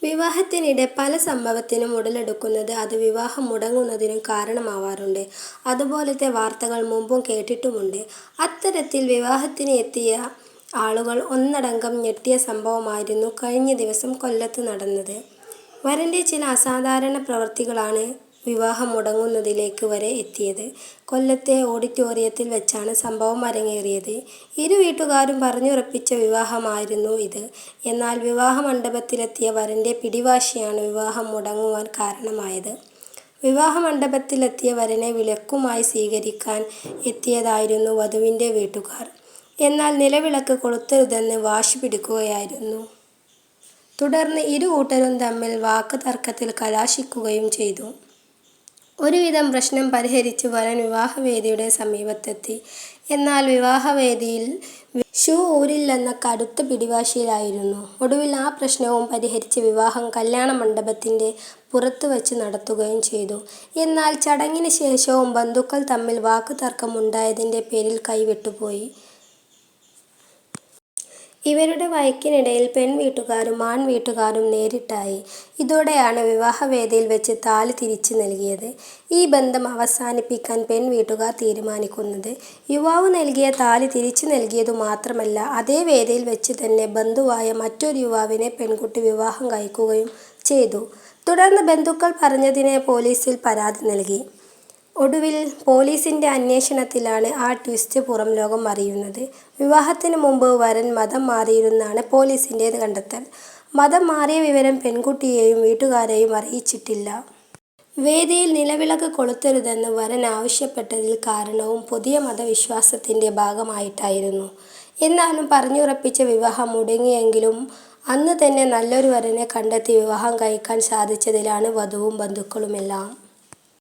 വിവാഹത്തിനിടെ പല സംഭവത്തിനും ഉടലെടുക്കുന്നത് അത് വിവാഹം മുടങ്ങുന്നതിനും കാരണമാവാറുണ്ട്. അതുപോലത്തെ വാർത്തകൾ മുമ്പും കേട്ടിട്ടുമുണ്ട്. അത്തരത്തിൽ വിവാഹത്തിന് എത്തിയ ആളുകൾ ഒന്നടങ്കം ഞെട്ടിയ സംഭവമായിരുന്നു കഴിഞ്ഞ ദിവസം കൊല്ലത്ത് നടന്നത്. വരന്റെ ചില അസാധാരണ പ്രവൃത്തികളാണ് വിവാഹം മുടങ്ങുന്നതിലേക്ക് വരെ എത്തിയത്. കൊല്ലത്തെ ഓഡിറ്റോറിയത്തിൽ വെച്ചാണ് സംഭവം അരങ്ങേറിയത്. ഇരു വീട്ടുകാരും പറഞ്ഞുറപ്പിച്ച വിവാഹമായിരുന്നു ഇത്. എന്നാൽ വിവാഹ മണ്ഡപത്തിലെത്തിയ വരന്റെ പിടിവാശിയാണ് വിവാഹം മുടങ്ങുവാൻ കാരണമായത്. വിവാഹ മണ്ഡപത്തിലെത്തിയ വരനെ വിളക്കുമായി സ്വീകരിക്കാൻ എത്തിയതായിരുന്നു വധുവിന്റെ വീട്ടുകാർ. എന്നാൽ നിലവിളക്ക് കൊളുത്തരുതെന്ന് വാശി പിടിക്കുകയായിരുന്നു. തുടർന്ന് ഇരു കൂട്ടരും തമ്മിൽ വാക്ക് തർക്കത്തിൽ കലാശിക്കുകയും ചെയ്തു. ഒരുവിധം പ്രശ്നം പരിഹരിച്ച് വരൻ വിവാഹവേദിയുടെ സമീപത്തെത്തി. എന്നാൽ വിവാഹവേദിയിൽ ഷൂ ഊരില്ലെന്ന കടുത്ത പിടിവാശിയിലായിരുന്നു. ഒടുവിൽ ആ പ്രശ്നവും പരിഹരിച്ച് വിവാഹം കല്യാണ മണ്ഡപത്തിന്റെ പുറത്തു വച്ച് നടത്തുകയും ചെയ്തു. എന്നാൽ ചടങ്ങിന് ശേഷവും ബന്ധുക്കൾ തമ്മിൽ വാക്ക് തർക്കമുണ്ടായതിന്റെ പേരിൽ കൈവിട്ടുപോയി. ഇവരുടെ വഴക്കിനിടയിൽ പെൺവീട്ടുകാരും ആൺവീട്ടുകാരും നേരിട്ടായി. ഇതോടെയാണ് വിവാഹവേദിയിൽ വെച്ച് താലി തിരിച്ച് നൽകിയത്. ഈ ബന്ധം അവസാനിപ്പിക്കാൻ പെൺവീട്ടുകാർ തീരുമാനിക്കുന്നത്. യുവാവ് നൽകിയ താലി തിരിച്ചു നൽകിയതു മാത്രമല്ല, അതേ വേദിയിൽ വെച്ച് തന്നെ ബന്ധുവായ മറ്റൊരു യുവാവിനെ പെൺകുട്ടി വിവാഹം കഴിക്കുകയും ചെയ്തു. തുടർന്ന് ബന്ധുക്കൾ പറഞ്ഞതിന് പോലീസിൽ പരാതി നൽകി. ഒടുവിൽ പോലീസിന്റെ അന്വേഷണത്തിലാണ് ആ ട്വിസ്റ്റ് പുറം ലോകം അറിയുന്നത്. വിവാഹത്തിന് മുമ്പ് വരൻ മതം മാറിയിരുന്നാണ് പോലീസിന്റെ കണ്ടെത്തൽ. മതം മാറിയ വിവരം പെൺകുട്ടിയെയും വീട്ടുകാരെയും അറിയിച്ചിട്ടില്ല. വേദിയിൽ നിലവിളക്ക് കൊളുത്തരുതെന്ന് വരൻ ആവശ്യപ്പെട്ടതിൽ കാരണവും പുതിയ മതവിശ്വാസത്തിന്റെ ഭാഗമായിട്ടായിരുന്നു. എന്നാലും പറഞ്ഞുറപ്പിച്ച വിവാഹം മുടങ്ങിയെങ്കിലും അന്ന് തന്നെ നല്ലൊരു വരനെ കണ്ടെത്തി വിവാഹം കഴിക്കാൻ സാധിച്ചതിലാണ് വധുവും ബന്ധുക്കളുമെല്ലാം